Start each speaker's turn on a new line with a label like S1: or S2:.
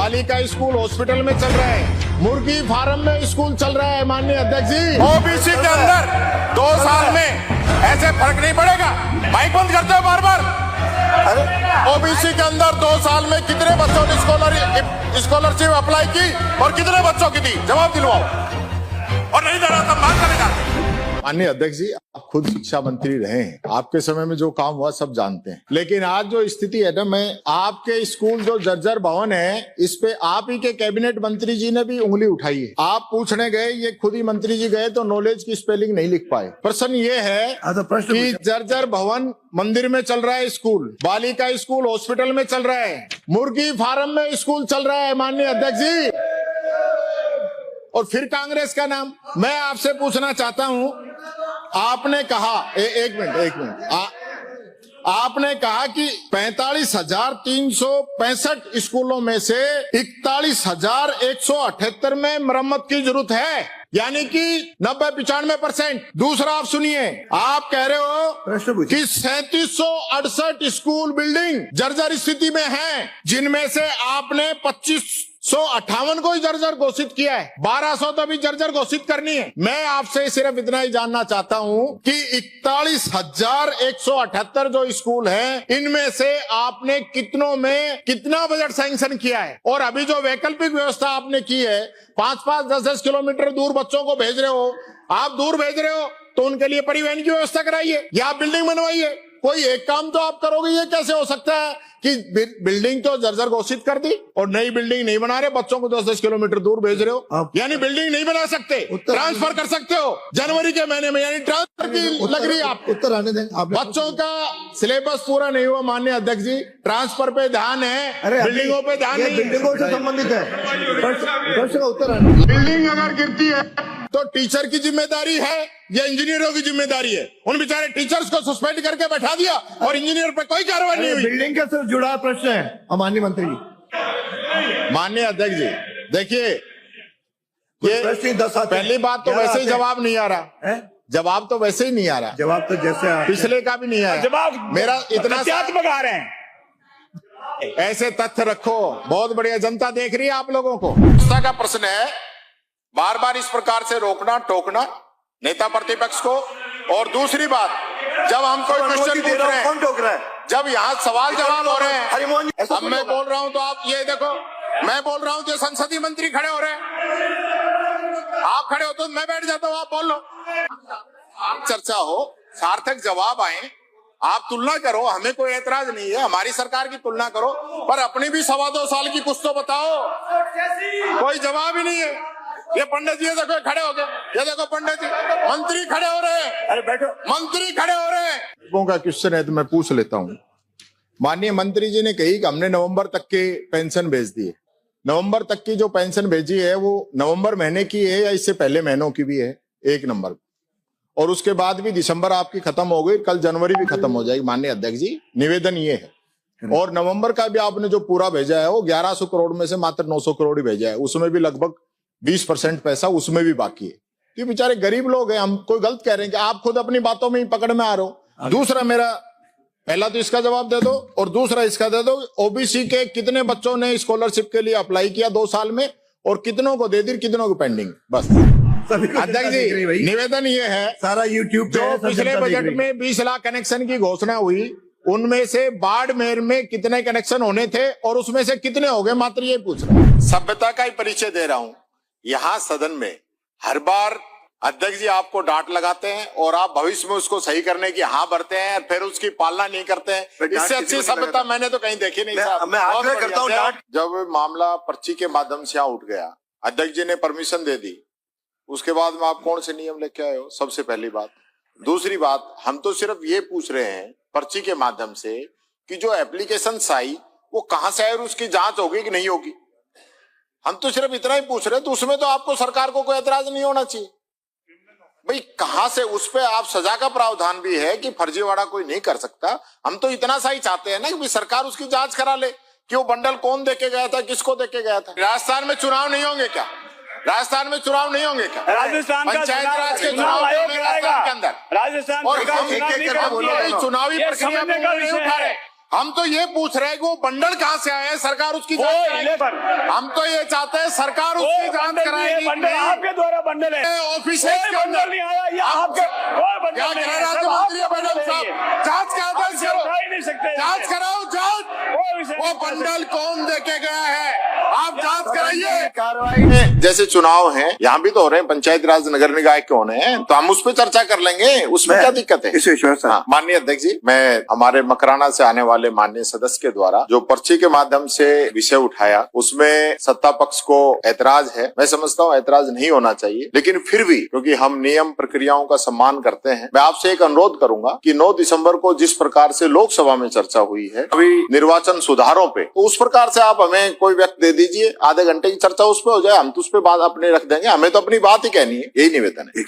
S1: बालिका school hospital में चल रहा है, मुर्गी फार्म में स्कूल चल रहा है। माननीय अध्यक्ष जी,
S2: ओबीसी के अंदर 2 साल में ऐसे फर्क नहीं पड़ेगा। माइक बंद करते हो बार बार। ओबीसी के अंदर 2 साल में कितने बच्चों ने स्कॉलरशिप अप्लाई की और कितने बच्चों की दी? जवाब दिलवाओ। और नहीं दे रहा तो बात करेगा।
S1: माननीय अध्यक्ष जी, आप खुद शिक्षा मंत्री रहे हैं, आपके समय में जो काम हुआ सब जानते हैं। लेकिन आज जो स्थिति है ना, मैं आपके स्कूल जो जर्जर भवन है, इस पे आप ही के कैबिनेट मंत्री जी ने भी उंगली उठाई है। आप पूछने गए, ये खुद ही मंत्री जी गए तो नॉलेज की स्पेलिंग नहीं लिख पाए। प्रश्न ये है कि जर्जर भवन मंदिर में चल रहा है स्कूल, बालिका स्कूल हॉस्पिटल में चल रहा है, मुर्गी फार्म में स्कूल चल रहा है। माननीय अध्यक्ष जी, और फिर कांग्रेस का नाम। मैं आपसे पूछना चाहता हूं, आपने कहा एक मिनट आपने कहा कि 45,365 स्कूलों में से 41,178 में मरम्मत की जरूरत है, यानी कि 90-95%। दूसरा आप सुनिए, आप कह रहे हो कि 3768 स्कूल बिल्डिंग जर्जर स्थिति में हैं, जिनमें से आपने 2558 को ही जर्जर घोषित किया है, 1200 तो अभी जर्जर घोषित करनी है। मैं आपसे सिर्फ इतना ही जानना चाहता हूं कि 41,178 जो स्कूल हैं, इनमें से आपने कितनों में कितना बजट सैंक्शन किया है? और अभी जो वैकल्पिक व्यवस्था आपने की है, 5-5, 10-10 किलोमीटर दूर बच्चों को भेज रहे हो, आप दूर भेज रहे हो तो उनके लिए परिवहन की व्यवस्था कराइए या आप बिल्डिंग बनवाइए। कोई एक काम तो आप करोगे। ये कैसे हो सकता है कि बिल्डिंग तो जर्जर घोषित कर दी और नई बिल्डिंग नहीं बना रहे, बच्चों को 10-10 किलोमीटर दूर भेज रहे हो, यानी बिल्डिंग नहीं बना सकते, ट्रांसफर कर सकते हो जनवरी के महीने में, यानी ट्रांसफर की लग रही है आपको। उत्तर आने दें। बच्चों का सिलेबस पूरा नहीं हुआ। माननीय अध्यक्ष जी, ट्रांसफर पे ध्यान है, बिल्डिंगों पे ध्यान नहीं।
S3: बिल्डिंगों से संबंधित है। प्रश्न का उत्तर आने।
S1: बिल्डिंग अगर गिरती है तो टीचर की जिम्मेदारी है या इंजीनियरों की जिम्मेदारी है? उन बेचारे टीचर्स को सस्पेंड करके बैठा दिया और इंजीनियर पे कोई कार्रवाई नहीं हुई।
S3: बिल्डिंग के साथ जुड़ा प्रश्न है माननीय मंत्री जी।
S1: माननीय अध्यक्ष जी, देखिए, ये पहली बात तो वैसे ही जवाब नहीं आ रहा है, जवाब तो वैसे ही नहीं आ रहा,
S3: जवाब तो जैसे
S1: पिछले का भी नहीं आया जवाब। मेरा इतना
S2: बगा रहे हैं,
S1: ऐसे तथ्य रखो, बहुत बढ़िया, जनता देख रही है आप लोगों को। गुस्सा का प्रश्न है, बार बार इस प्रकार से रोकना टोकना नेता प्रतिपक्ष को। और दूसरी बात, जब हम कोई क्वेश्चन पूछ रहे हैं,
S3: कौन टोक रहा है?
S1: जब यहाँ सवाल जवाब हो रहे हैं, अब मैं बोल रहा हूं तो आप ये देखो, मैं बोल रहा हूं जो संसदीय मंत्री खड़े हो रहे हैं, आप खड़े हो तो मैं बैठ जाता हूं, आप बोल लो, आप चर्चा हो, सार्थक जवाब आए, आप तुलना करो, हमें कोई एतराज नहीं है, हमारी सरकार की तुलना करो, पर अपनी भी 2.25 साल की कुछ तो बताओ। कोई जवाब ही नहीं है। ये पंडित जी देखो खड़े हो गए, ये देखो पंडित जी, मंत्री खड़े हो रहे हैं,
S3: अरे बैठो,
S1: मंत्री खड़े हो रहे हैं। लोगों का क्वेश्चन है तो मैं पूछ लेता हूं। माननीय मंत्री जी ने कही कि हमने नवंबर तक के पेंशन भेज दिए। नवंबर तक की जो पेंशन भेजी है वो नवंबर महीने की है या इससे पहले महीनों की भी है? 1 नंबर, और उसके बाद भी दिसंबर आपकी खत्म हो गई, कल जनवरी भी खत्म हो जाएगी। माननीय अध्यक्ष जी, निवेदन ये है। और नवंबर का भी आपने जो पूरा भेजा है वो 1100 करोड़ में से मात्र 900 करोड़ ही भेजा है, उसमें भी लगभग 20% पैसा उसमें भी बाकी है। ये बेचारे गरीब लोग हैं, हम कोई गलत कह रहे हैं कि आप खुद अपनी बातों में ही पकड़ में आ रहे हो। दूसरा, मेरा पहला तो इसका जवाब दे दो और दूसरा इसका दे दो, ओबीसी के कितने बच्चों ने स्कॉलरशिप के लिए अप्लाई किया 2 साल में और कितनों को दे दी, कितनों को पेंडिंग? बस अध्यक्ष जी, निवेदन ये है,
S3: सारा यूट्यूब
S1: जो पिछले बजट में 20 लाख कनेक्शन की घोषणा हुई, उनमें से बाड़मेर में कितने कनेक्शन होने थे और उसमें से कितने हो गए, मात्र ये पूछ रहा हूं। सभ्यता का ही परिचय दे रहा हूं। यहाँ सदन में हर बार अध्यक्ष जी आपको डांट लगाते हैं और आप भविष्य में उसको सही करने की हाँ भरते हैं, फिर उसकी पालना नहीं करते हैं। इससे अच्छी सभ्यता मैंने तो कहीं देखी नहीं साहब।
S3: मैं आग्रह करता हूं डांट।
S1: जब मामला पर्ची के माध्यम से यहाँ उठ गया, अध्यक्ष जी ने परमिशन दे दी, उसके बाद में आप कौन से नियम लेके आए हो? सबसे पहली बात। दूसरी बात, हम तो सिर्फ ये पूछ रहे हैं पर्ची के माध्यम से कि जो एप्लीकेशन आई वो कहां से आई और उसकी जांच होगी कि नहीं होगी, हम तो सिर्फ इतना ही पूछ रहे हैं। तो उसमें तो आपको सरकार को कोई एतराज नहीं होना चाहिए भाई, कहां से उस पे आप सजा का प्रावधान भी है कि फर्जीवाड़ा कोई नहीं कर सकता। हम तो इतना सा ही चाहते हैं ना कि सरकार उसकी जांच करा ले कि वो बंडल कौन देके गया था, किसको देके गया था। राजस्थान में चुनाव नहीं होंगे क्या? राजस्थान में चुनाव नहीं होंगे क्या?
S2: राजस्थान का
S1: पंचायत राज के चुनाव राजस्थान के अंदर,
S2: राजस्थान
S1: और हम चुनावी प्रक्रिया नहीं उठा रहे,
S2: हम तो ये पूछ रहे हैं कि वो बंडल कहाँ से आया है, सरकार उसकी जांच कराएगी। हम तो ये चाहते हैं सरकार उसकी जांच कराएगी।
S4: बंडल आपके द्वारा बंडल है,
S2: ऑफिस
S4: कोई बंडल नहीं आया, ये आपके कोई बंडल
S2: क्या
S4: नहीं
S2: गृह
S4: है,
S2: राज्य
S4: सब
S2: मंत्री है
S4: आपके
S2: मैडम
S4: बंडल
S2: साहब,
S4: है।
S2: जांच का आदेश
S4: आप
S2: करो,
S4: समझा ही नहीं सकते।
S2: जांच कराओ, जांच।
S4: कोई विषय
S2: वो
S4: नहीं कर
S2: बंडल
S4: सकते।
S2: कौन देके गया है, आप जांच कराइए।
S3: कार्रवाई
S2: जैसे चुनाव हैं, यहाँ भी तो हो रहे हैं, पंचायत राज नगर निकाय के होने हैं, तो हम उस पर चर्चा कर लेंगे, उसमें क्या दिक्कत है।
S3: इस विषय से
S2: हाँ, माननीय अध्यक्ष जी, मैं हमारे मकराना से आने वाले माननीय सदस्य के द्वारा जो पर्ची के माध्यम से विषय उठाया, उसमें सत्ता पक्ष को ऐतराज है। मैं समझता हूँ ऐतराज नहीं होना चाहिए, लेकिन फिर भी क्योंकि हम नियम प्रक्रियाओं का सम्मान करते हैं, मैं आपसे एक अनुरोध करूंगा कि 9 दिसंबर को जिस प्रकार से लोकसभा में चर्चा हुई है अभी निर्वाचन सुधारों पे, तो उस प्रकार से आप हमें कोई व्यक्त दे दीजिए, आधे घंटे की चर्चा उस पर हो जाए, हम तो उस पर बात अपने रख देंगे, हमें तो अपनी बात ही कहनी है, यही निवेदन है।